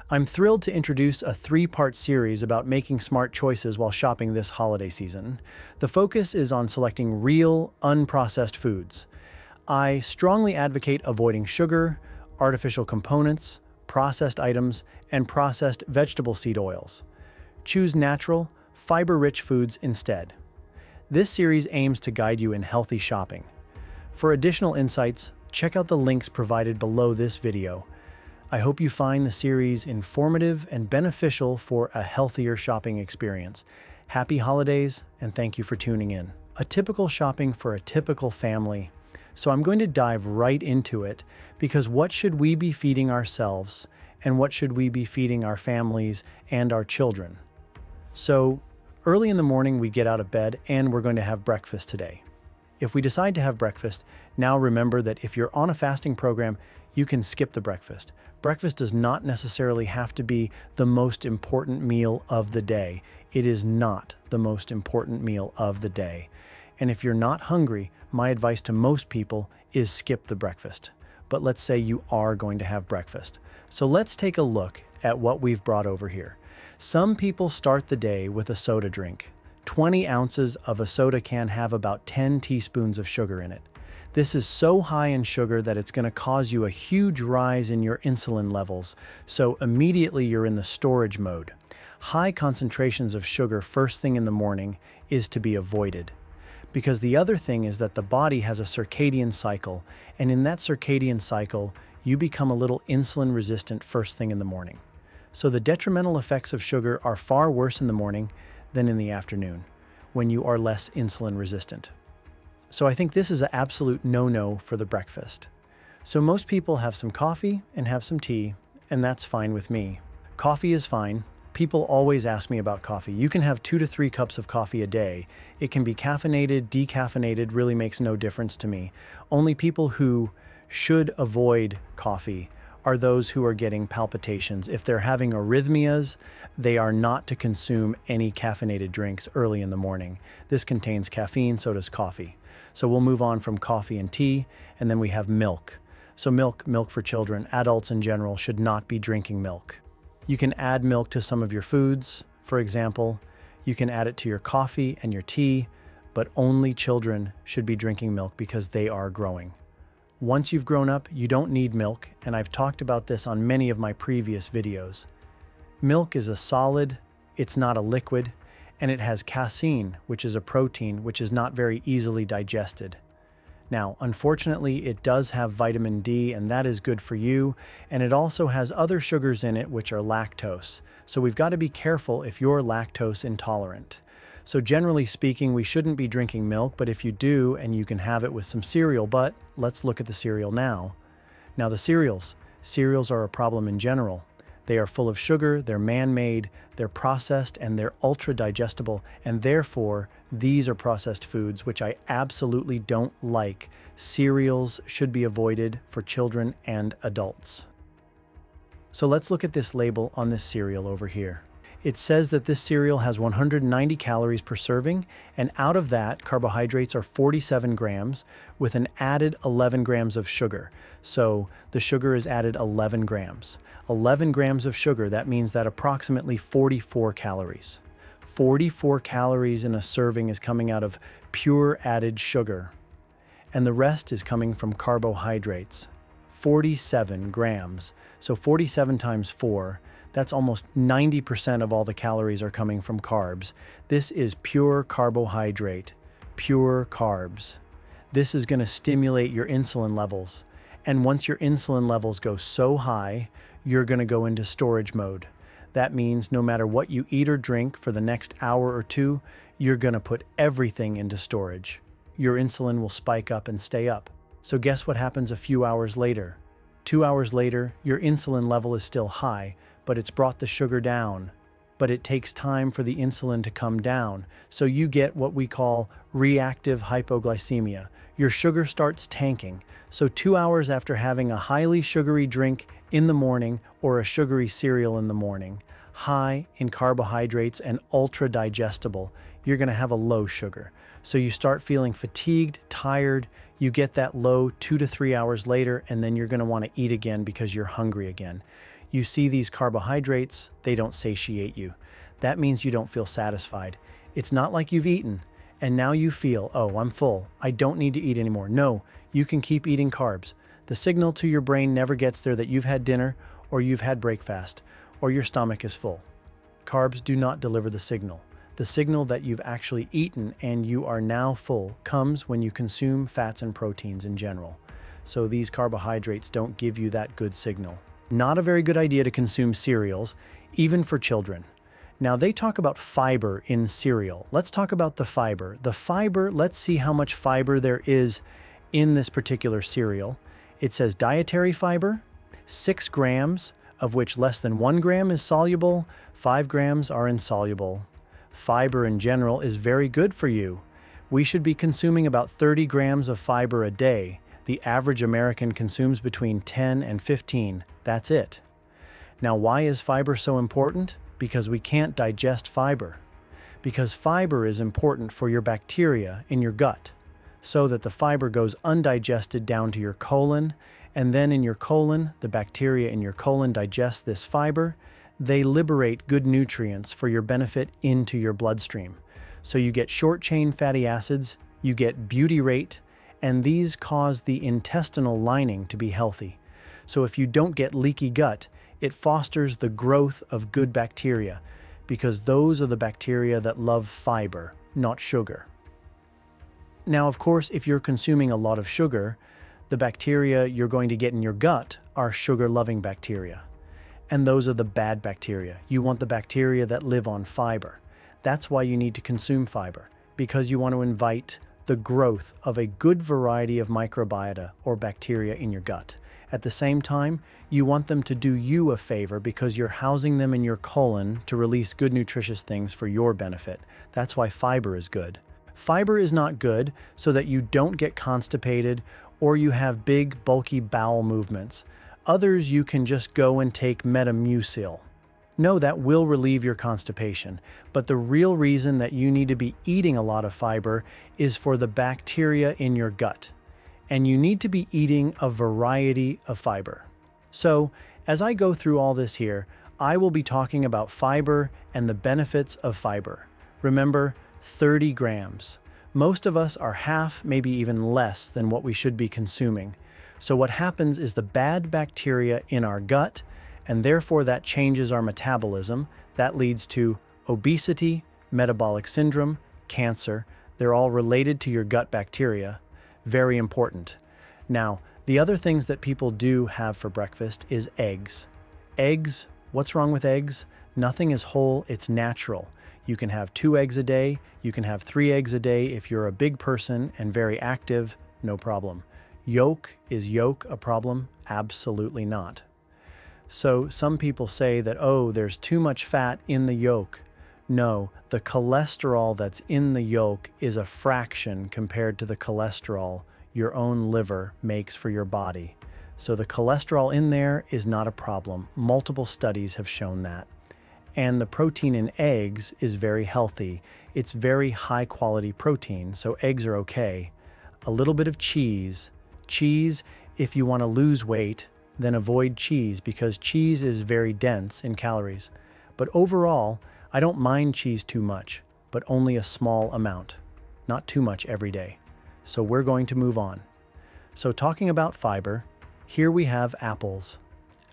I'm thrilled to introduce a three-part series about making smart choices while shopping this holiday season. The focus is on selecting real, unprocessed foods. I strongly advocate avoiding sugar, artificial components, processed items, and processed vegetable seed oils. Choose natural, fiber-rich foods instead. This series aims to guide you in healthy shopping. For additional insights, check out the links provided below this video. I hope you find the series informative and beneficial for a healthier shopping experience. Happy holidays, and thank you for tuning in. A typical shopping for a typical family. So I'm going to dive right into it, because what should we be feeding ourselves, and what should we be feeding our families and our children? So, early in the morning we get out of bed and we're going to have breakfast today. If we decide to have breakfast, now remember that if you're on a fasting program, you can skip the breakfast. Breakfast does not necessarily have to be the most important meal of the day. It is not the most important meal of the day. And if you're not hungry, my advice to most people is skip the breakfast. But let's say you are going to have breakfast. So let's take a look at what we've brought over here. Some people start the day with a soda drink. 20 ounces of a soda can have about 10 teaspoons of sugar in it. This is so high in sugar that it's going to cause you a huge rise in your insulin levels, so immediately you're in the storage mode. High concentrations of sugar first thing in the morning is to be avoided. Because the other thing is that the body has a circadian cycle, and in that circadian cycle, you become a little insulin resistant first thing in the morning. So the detrimental effects of sugar are far worse in the morning than in the afternoon, when you are less insulin resistant. So I think this is an absolute no-no for the breakfast. So most people have some coffee and have some tea, and that's fine with me. Coffee is fine. People always ask me about coffee. You can have 2 to 3 cups of coffee a day. It can be caffeinated, decaffeinated, really makes no difference to me. Only people who should avoid coffee are those who are getting palpitations. If they're having arrhythmias, they are not to consume any caffeinated drinks early in the morning. This contains caffeine, so does coffee. So we'll move on from coffee and tea, and then we have milk. So milk for children. Adults in general should not be drinking milk. You can add milk to some of your foods. For example, you can add it to your coffee and your tea, but only children should be drinking milk because they are growing. Once you've grown up, you don't need milk, and I've talked about this on many of my previous videos. Milk is a solid, it's not a liquid, and it has casein, which is a protein which is not very easily digested. Now, unfortunately, it does have vitamin D, and that is good for you, and it also has other sugars in it which are lactose. So we've got to be careful if you're lactose intolerant. So generally speaking, we shouldn't be drinking milk, but if you do, and you can have it with some cereal, but let's look at the cereal now. Now the cereals are a problem in general. They are full of sugar, they're man-made, they're processed, and they're ultra-digestible, and therefore, these are processed foods, which I absolutely don't like. Cereals should be avoided for children and adults. So let's look at this label on this cereal over here. It says that this cereal has 190 calories per serving, and out of that, carbohydrates are 47 grams with an added 11 grams of sugar. So the sugar is added 11 grams. 11 grams of sugar, that means that approximately 44 calories. 44 calories in a serving is coming out of pure added sugar, and the rest is coming from carbohydrates. 47 grams. So 47 times 4. That's almost 90% of all the calories are coming from carbs. This is pure carbohydrate, pure carbs. This is going to stimulate your insulin levels. And once your insulin levels go so high, you're going to go into storage mode. That means no matter what you eat or drink for the next hour or two, you're going to put everything into storage. Your insulin will spike up and stay up. So guess what happens a few hours later? 2 hours later, your insulin level is still high, but it's brought the sugar down. But it takes time for the insulin to come down, so you get what we call reactive hypoglycemia. Your sugar starts tanking. So 2 hours after having a highly sugary drink in the morning or a sugary cereal in the morning, high in carbohydrates and ultra digestible, you're going to have a low sugar. So you start feeling fatigued, tired, you get that low 2 to 3 hours later, and then you're going to want to eat again because you're hungry again. You see these carbohydrates, they don't satiate you. That means you don't feel satisfied. It's not like you've eaten, and now you feel, oh, I'm full, I don't need to eat anymore. No, you can keep eating carbs. The signal to your brain never gets there that you've had dinner, or you've had breakfast, or your stomach is full. Carbs do not deliver the signal. The signal that you've actually eaten and you are now full comes when you consume fats and proteins in general. So these carbohydrates don't give you that good signal. Not a very good idea to consume cereals, even for children. Now they talk about fiber in cereal. Let's talk about the fiber. The fiber, let's see how much fiber there is in this particular cereal. It says dietary fiber, 6 grams, of which less than 1 gram is soluble, 5 grams are insoluble. Fiber in general is very good for you. We should be consuming about 30 grams of fiber a day. The average American consumes between 10 and 15. That's it. Now, why is fiber so important? Because we can't digest fiber. Because fiber is important for your bacteria in your gut, so that the fiber goes undigested down to your colon, and then in your colon, the bacteria in your colon digest this fiber. They liberate good nutrients for your benefit into your bloodstream. So you get short-chain fatty acids, you get butyrate, and these cause the intestinal lining to be healthy. So if you don't get leaky gut, it fosters the growth of good bacteria, because those are the bacteria that love fiber, not sugar. Now, of course, if you're consuming a lot of sugar, the bacteria you're going to get in your gut are sugar-loving bacteria. And those are the bad bacteria. You want the bacteria that live on fiber. That's why you need to consume fiber, because you want to invite the growth of a good variety of microbiota or bacteria in your gut. At the same time, you want them to do you a favor because you're housing them in your colon to release good nutritious things for your benefit. That's why fiber is good. Fiber is not good so that you don't get constipated or you have big, bulky bowel movements. Others, you can just go and take Metamucil. No, that will relieve your constipation, but the real reason that you need to be eating a lot of fiber is for the bacteria in your gut. And you need to be eating a variety of fiber. So, as I go through all this here, I will be talking about fiber and the benefits of fiber. Remember, 30 grams. Most of us are half, maybe even less than what we should be consuming. So what happens is the bad bacteria in our gut, and therefore that changes our metabolism. That leads to obesity, metabolic syndrome, cancer. They're all related to your gut bacteria. Very important. Now, the other things that people do have for breakfast is eggs. Eggs, what's wrong with eggs? Nothing is whole, it's natural. You can have 2 eggs a day, you can have 3 eggs a day if you're a big person and very active, no problem. Yolk, is yolk a problem? Absolutely not. So some people say that, oh, there's too much fat in the yolk. No, the cholesterol that's in the yolk is a fraction compared to the cholesterol your own liver makes for your body. So the cholesterol in there is not a problem. Multiple studies have shown that. And the protein in eggs is very healthy. It's very high quality protein, so eggs are okay. A little bit of cheese. Cheese, if you want to lose weight, then avoid cheese because cheese is very dense in calories. But overall, I don't mind cheese too much, but only a small amount, not too much every day. So we're going to move on. So talking about fiber, here we have apples.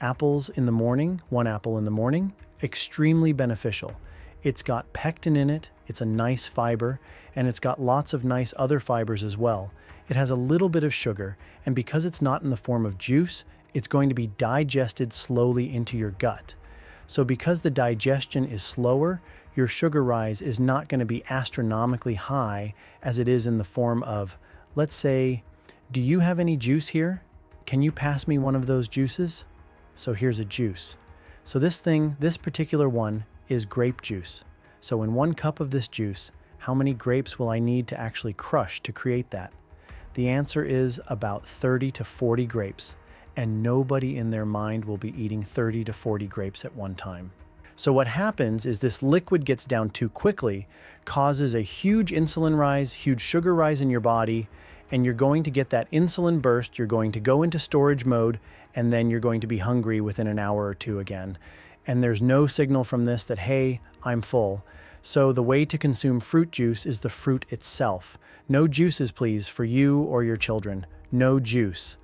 Apples in the morning, 1 apple in the morning, extremely beneficial. It's got pectin in it, it's a nice fiber, and it's got lots of nice other fibers as well. It has a little bit of sugar, and because it's not in the form of juice, it's going to be digested slowly into your gut. So because the digestion is slower, your sugar rise is not going to be astronomically high as it is in the form of, let's say, do you have any juice here? Can you pass me one of those juices? So here's a juice. So this particular one is grape juice. So in 1 cup of this juice, how many grapes will I need to actually crush to create that? The answer is about 30 to 40 grapes, and nobody in their mind will be eating 30 to 40 grapes at one time. So what happens is this liquid gets down too quickly, causes a huge insulin rise, huge sugar rise in your body, and you're going to get that insulin burst, you're going to go into storage mode, and then you're going to be hungry within an hour or two again. And there's no signal from this that, hey, I'm full. So the way to consume fruit juice is the fruit itself. No juices, please, for you or your children. No juice.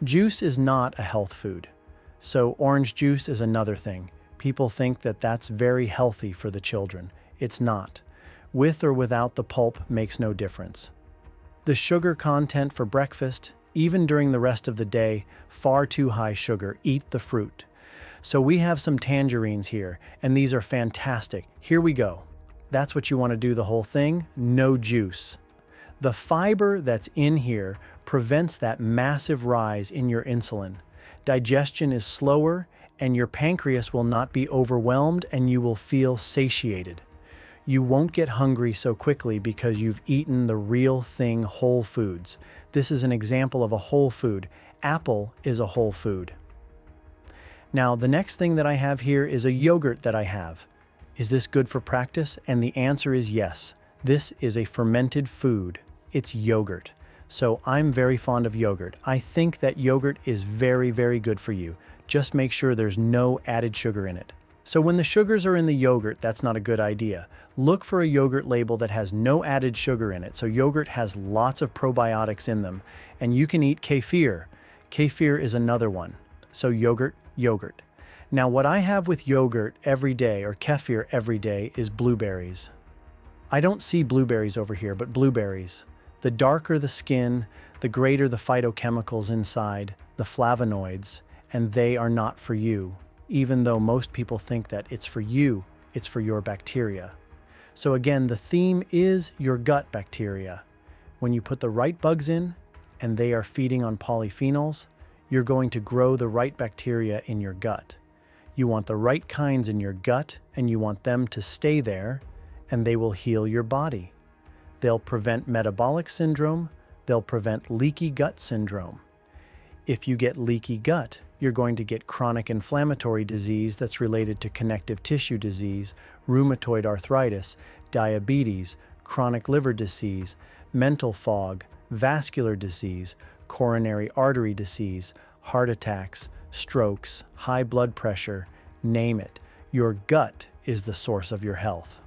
Juice is not a health food. So orange juice is another thing. People think that that's very healthy for the children. It's not. With or without the pulp makes no difference. The sugar content for breakfast, even during the rest of the day, far too high sugar. Eat the fruit. So we have some tangerines here, and these are fantastic. Here we go. That's what you want to do the whole thing. No juice. The fiber that's in here prevents that massive rise in your insulin. Digestion is slower, and your pancreas will not be overwhelmed, and you will feel satiated. You won't get hungry so quickly because you've eaten the real thing, whole foods. This is an example of a whole food. Apple is a whole food. Now, the next thing that I have here is a yogurt that I have. Is this good for practice? And the answer is yes. This is a fermented food. It's yogurt. So I'm very fond of yogurt. I think that yogurt is very, very good for you. Just make sure there's no added sugar in it. So when the sugars are in the yogurt, that's not a good idea. Look for a yogurt label that has no added sugar in it. So yogurt has lots of probiotics in them. And you can eat kefir. Kefir is another one. So yogurt. Now what I have with yogurt every day, or kefir every day, is blueberries. I don't see blueberries over here, but blueberries. The darker the skin, the greater the phytochemicals inside, the flavonoids, and they are not for you. Even though most people think that it's for you, it's for your bacteria. So again, the theme is your gut bacteria. When you put the right bugs in, and they are feeding on polyphenols, you're going to grow the right bacteria in your gut. You want the right kinds in your gut, and you want them to stay there, and they will heal your body. They'll prevent metabolic syndrome. They'll prevent leaky gut syndrome. If you get leaky gut, you're going to get chronic inflammatory disease that's related to connective tissue disease, rheumatoid arthritis, diabetes, chronic liver disease, mental fog, vascular disease, coronary artery disease, heart attacks, strokes, high blood pressure, name it. Your gut is the source of your health.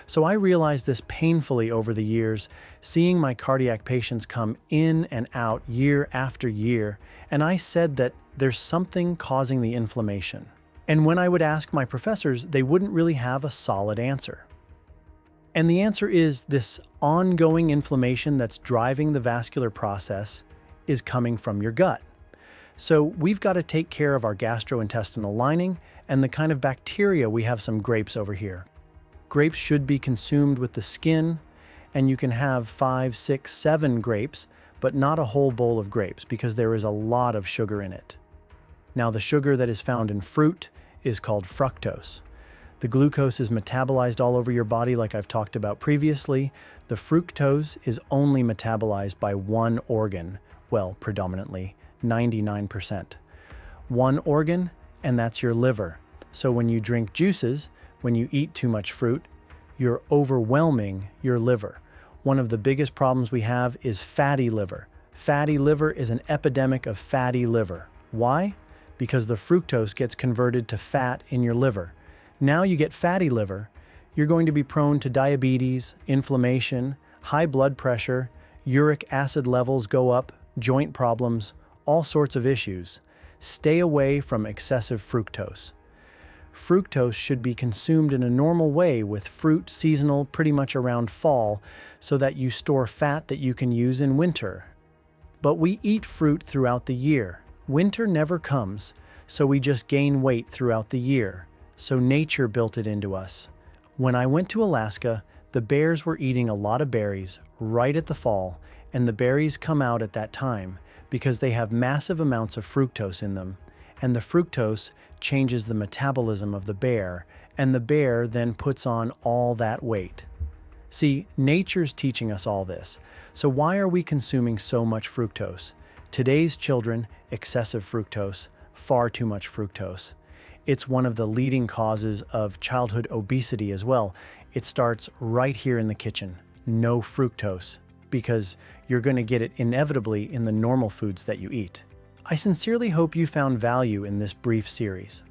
So I realized this painfully over the years, seeing my cardiac patients come in and out year after year, and I said that there's something causing the inflammation. And when I would ask my professors, they wouldn't really have a solid answer. And the answer is this ongoing inflammation that's driving the vascular process is coming from your gut. So we've got to take care of our gastrointestinal lining and the kind of bacteria. We have some grapes over here. Grapes should be consumed with the skin, and you can have 5, 6, 7 grapes, but not a whole bowl of grapes because there is a lot of sugar in it. Now, the sugar that is found in fruit is called fructose. The glucose is metabolized all over your body like I've talked about previously. The fructose is only metabolized by one organ, well, predominantly, 99%. One organ, and that's your liver. So when you drink juices, when you eat too much fruit, you're overwhelming your liver. One of the biggest problems we have is fatty liver. Fatty liver is an epidemic of fatty liver. Why? Because the fructose gets converted to fat in your liver. Now you get fatty liver, you're going to be prone to diabetes, inflammation, high blood pressure, uric acid levels go up, joint problems, all sorts of issues. Stay away from excessive fructose. Fructose should be consumed in a normal way with fruit seasonal pretty much around fall so that you store fat that you can use in winter. But we eat fruit throughout the year. Winter never comes, so we just gain weight throughout the year. So nature built it into us. When I went to Alaska, the bears were eating a lot of berries right at the fall, and the berries come out at that time because they have massive amounts of fructose in them, and the fructose changes the metabolism of the bear, and the bear then puts on all that weight. See, nature's teaching us all this. So why are we consuming so much fructose? Today's children, excessive fructose, far too much fructose. It's one of the leading causes of childhood obesity as well. It starts right here in the kitchen. No fructose. because you're going to get it inevitably in the normal foods that you eat. I sincerely hope you found value in this brief series.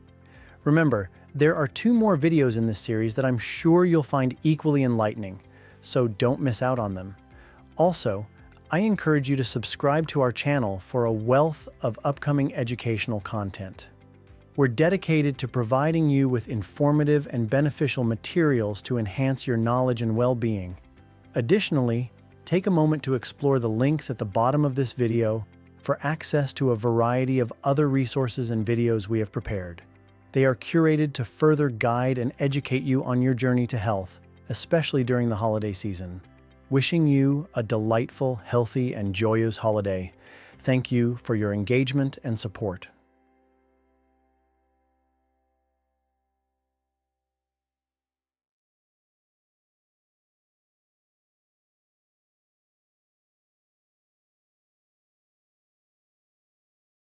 Remember, there are 2 more videos in this series that I'm sure you'll find equally enlightening, so don't miss out on them. Also, I encourage you to subscribe to our channel for a wealth of upcoming educational content. We're dedicated to providing you with informative and beneficial materials to enhance your knowledge and well-being. Additionally, take a moment to explore the links at the bottom of this video for access to a variety of other resources and videos we have prepared. They are curated to further guide and educate you on your journey to health, especially during the holiday season. Wishing you a delightful, healthy, and joyous holiday. Thank you for your engagement and support.